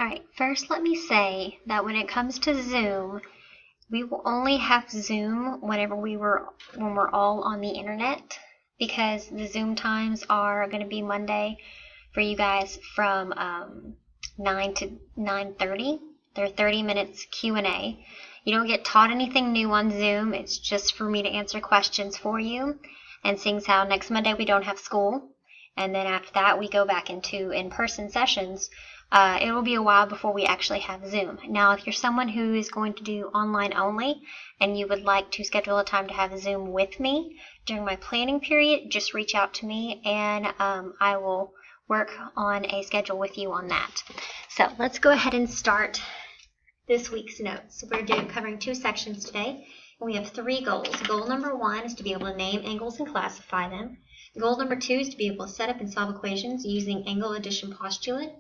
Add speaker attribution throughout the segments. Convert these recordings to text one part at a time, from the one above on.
Speaker 1: All right, first let me say that when it comes to Zoom, we will only have Zoom when we're all on the internet, because the Zoom times are going to be Monday for you guys from 9 to 9:30. They're 30 minutes Q&A. You don't get taught anything new on Zoom. It's just for me to answer questions for you. And seeing as how next Monday we don't have school, and then after that we go back into in-person sessions, it will be a while before we actually have Zoom. Now, if you're someone who is going to do online only and you would like to schedule a time to have Zoom with me during my planning period, just reach out to me and I will work on a schedule with you on that. So let's go ahead and start this week's notes. So we're covering 2 sections today. And we have 3 goals. Goal number 1 is to be able to name angles and classify them. Goal number 2 is to be able to set up and solve equations using angle addition postulate.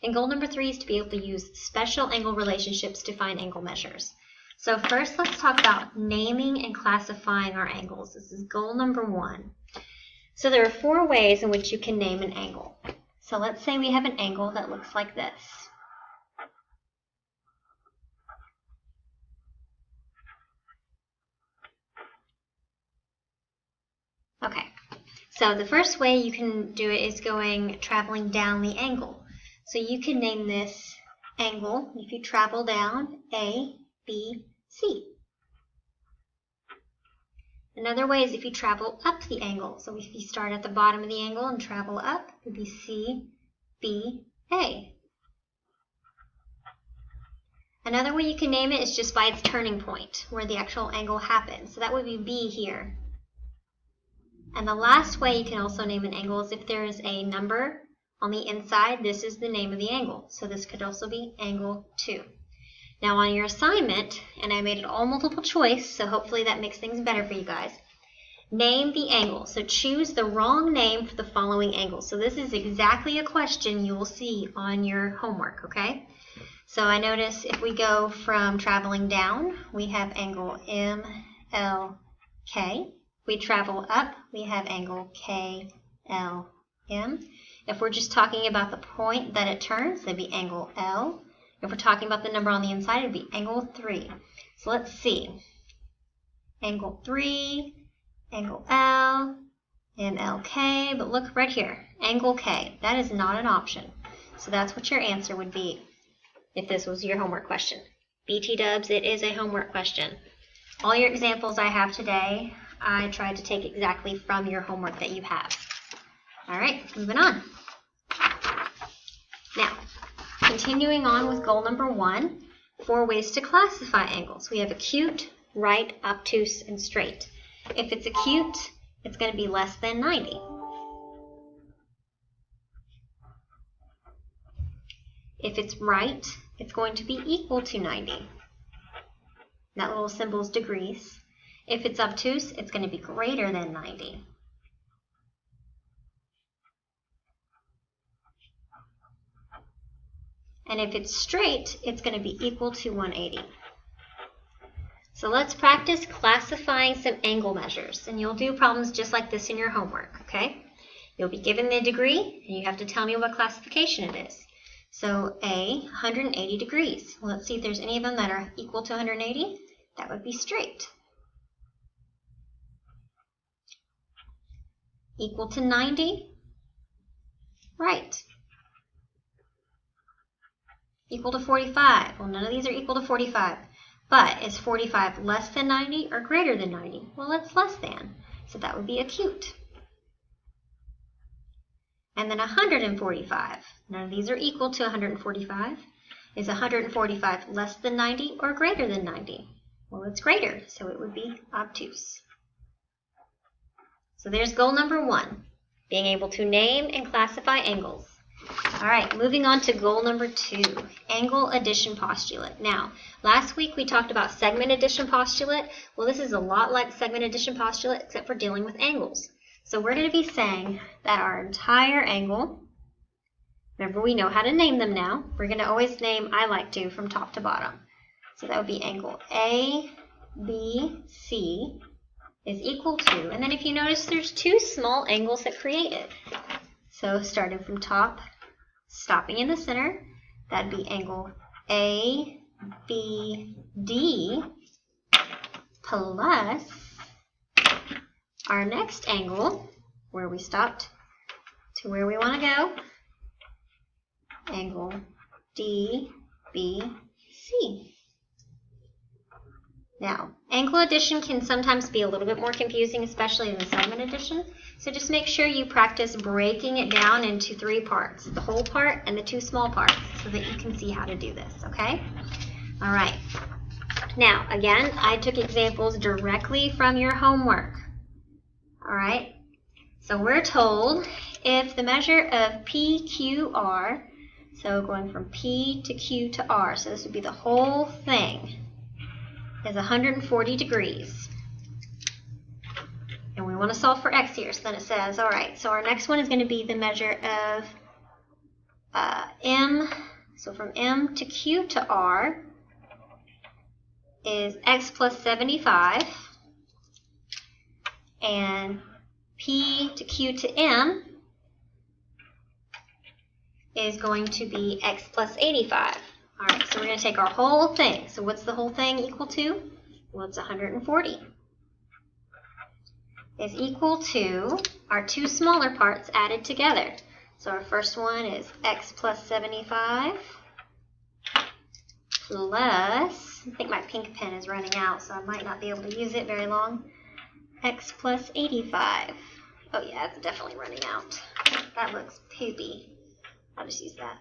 Speaker 1: And goal number 3 is to be able to use special angle relationships to find angle measures. So first, let's talk about naming and classifying our angles. This is goal number 1. So there are 4 ways in which you can name an angle. So let's say we have an angle that looks like this. Okay, so the first way you can do it is traveling down the angle. So you can name this angle if you travel down A, B, C. Another way is if you travel up the angle. So if you start at the bottom of the angle and travel up, it would be C, B, A. Another way you can name it is just by its turning point, where the actual angle happens. So that would be B here. And the last way you can also name an angle is if there is a number on the inside. This is the name of the angle. So this could also be angle 2. Now on your assignment, and I made it all multiple choice, so hopefully that makes things better for you guys. Name the angle. So choose the wrong name for the following angle. So this is exactly a question you will see on your homework, okay? So I notice if we go from traveling down, we have angle MLK. We travel up, we have angle KLM. If we're just talking about the point that it turns, that'd be angle L. If we're talking about the number on the inside, it'd be angle 3. So let's see. Angle 3, angle L, MLK, but look right here, angle K. That is not an option. So that's what your answer would be if this was your homework question. BT Dubs, it is a homework question. All your examples I have today, I tried to take exactly from your homework that you have. All right, moving on. Now, continuing on with goal number 1, 4 ways to classify angles. We have acute, right, obtuse, and straight. If it's acute, it's going to be less than 90. If it's right, it's going to be equal to 90. That little symbol is degrees. If it's obtuse, it's going to be greater than 90. And if it's straight, it's going to be equal to 180. So let's practice classifying some angle measures. And you'll do problems just like this in your homework, okay? You'll be given the degree, and you have to tell me what classification it is. So A, 180 degrees. Well, let's see if there's any of them that are equal to 180. That would be straight. Equal to 90, right. Equal to 45. Well, none of these are equal to 45. But is 45 less than 90 or greater than 90? Well, it's less than. So that would be acute. And then 145. None of these are equal to 145. Is 145 less than 90 or greater than 90? Well, it's greater, so it would be obtuse. So there's goal number 1, being able to name and classify angles. All right, moving on to goal number 2, angle addition postulate. Now, last week we talked about segment addition postulate. Well, this is a lot like segment addition postulate, except for dealing with angles. So we're going to be saying that our entire angle, remember we know how to name them now. We're going to always name, I like to, from top to bottom. So that would be angle A, B, C is equal to, and then if you notice there's 2 small angles that create it. So starting from top, stopping in the center, That'd be angle ABD plus our next angle, where we stopped to where we want to go, angle DBC. Now, angle addition can sometimes be a little bit more confusing, especially in the segment addition. So just make sure you practice breaking it down into 3 parts, the whole part and the 2 small parts, so that you can see how to do this, okay? All right. Now, again, I took examples directly from your homework. All right. So we're told if the measure of PQR, so going from P to Q to R, so this would be the whole thing, is 140 degrees. And we want to solve for x here. So then it says, all right, so our next one is going to be the measure of M. So from M to Q to R is x plus 75. And P to Q to M is going to be x plus 85. All right, so we're going to take our whole thing. So what's the whole thing equal to? Well, it's 140. Is equal to our 2 smaller parts added together. So our first one is x plus 75 plus, I think my pink pen is running out, so I might not be able to use it very long, x plus 85. Oh yeah, it's definitely running out. That looks poopy. I'll just use that.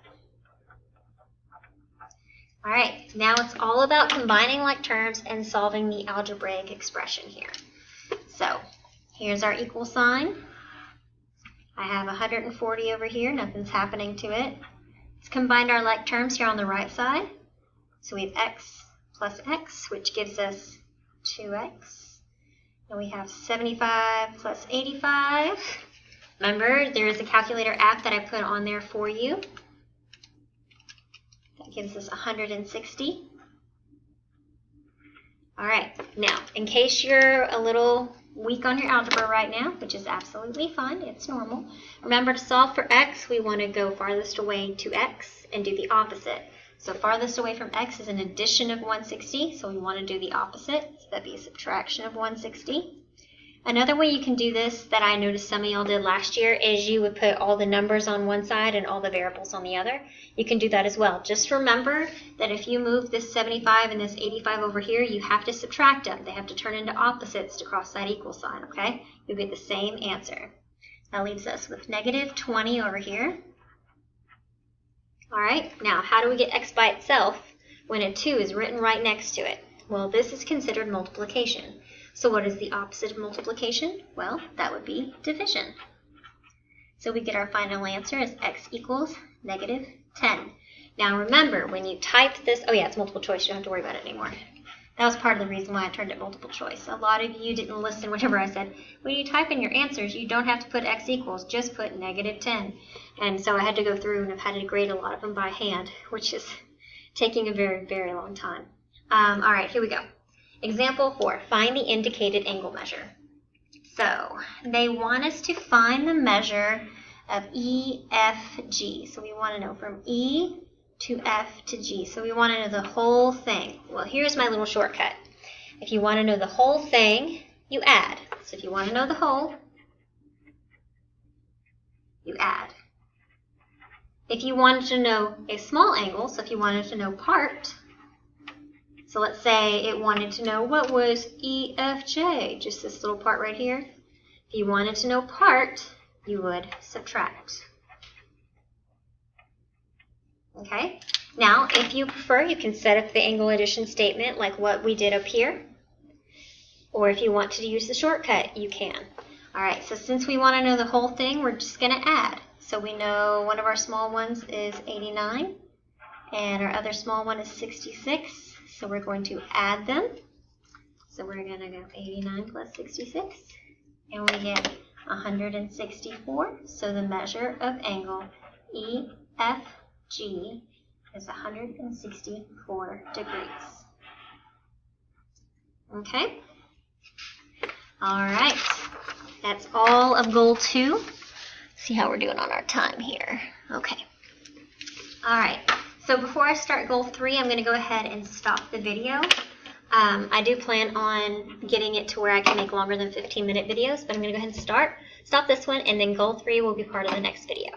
Speaker 1: All right, now it's all about combining like terms and solving the algebraic expression here. So here's our equal sign. I have 140 over here, nothing's happening to it. Let's combine our like terms here on the right side. So we have x plus x, which gives us 2x. And we have 75 plus 85. Remember, there is a calculator app that I put on there for you. That gives us 160. All right, now, in case you're a little weak on your algebra right now, which is absolutely fine, it's normal. Remember, to solve for x, we want to go farthest away to x and do the opposite. So farthest away from x is an addition of 160, so we want to do the opposite. So that'd be a subtraction of 160. Another way you can do this that I noticed some of y'all did last year is you would put all the numbers on one side and all the variables on the other. You can do that as well. Just remember that if you move this 75 and this 85 over here, you have to subtract them. They have to turn into opposites to cross that equal sign, okay? You'll get the same answer. That leaves us with negative 20 over here. All right, now how do we get x by itself when a 2 is written right next to it? Well, this is considered multiplication. So what is the opposite of multiplication? Well, that would be division. So we get our final answer as x equals negative 10. Now remember, when you type this, oh yeah, it's multiple choice, you don't have to worry about it anymore. That was part of the reason why I turned it multiple choice. A lot of you didn't listen whenever I said, when you type in your answers, you don't have to put x equals, just put negative 10. And so I had to go through and I've had to grade a lot of them by hand, which is taking a very, very long time. All right, here we go. Example 4, find the indicated angle measure. So they want us to find the measure of EFG. So we want to know from E to F to G. So we want to know the whole thing. Well, here's my little shortcut. If you want to know the whole thing, you add. So if you want to know the whole, you add. If you wanted to know a small angle, so if you wanted to know part, so let's say it wanted to know what was EFJ, just this little part right here. If you wanted to know part, you would subtract. Okay, now if you prefer, you can set up the angle addition statement like what we did up here. Or if you want to use the shortcut, you can. All right, so since we want to know the whole thing, we're just going to add. So we know one of our small ones is 89, and our other small one is 66. So we're going to add them. So we're going to go 89 plus 66, and we get 164. So the measure of angle EFG is 164 degrees. Okay? All right. That's all of goal 2. See how we're doing on our time here. Okay. All right. So before I start goal 3, I'm going to go ahead and stop the video. I do plan on getting it to where I can make longer than 15-minute videos, but I'm going to go ahead and stop this one, and then goal 3 will be part of the next video.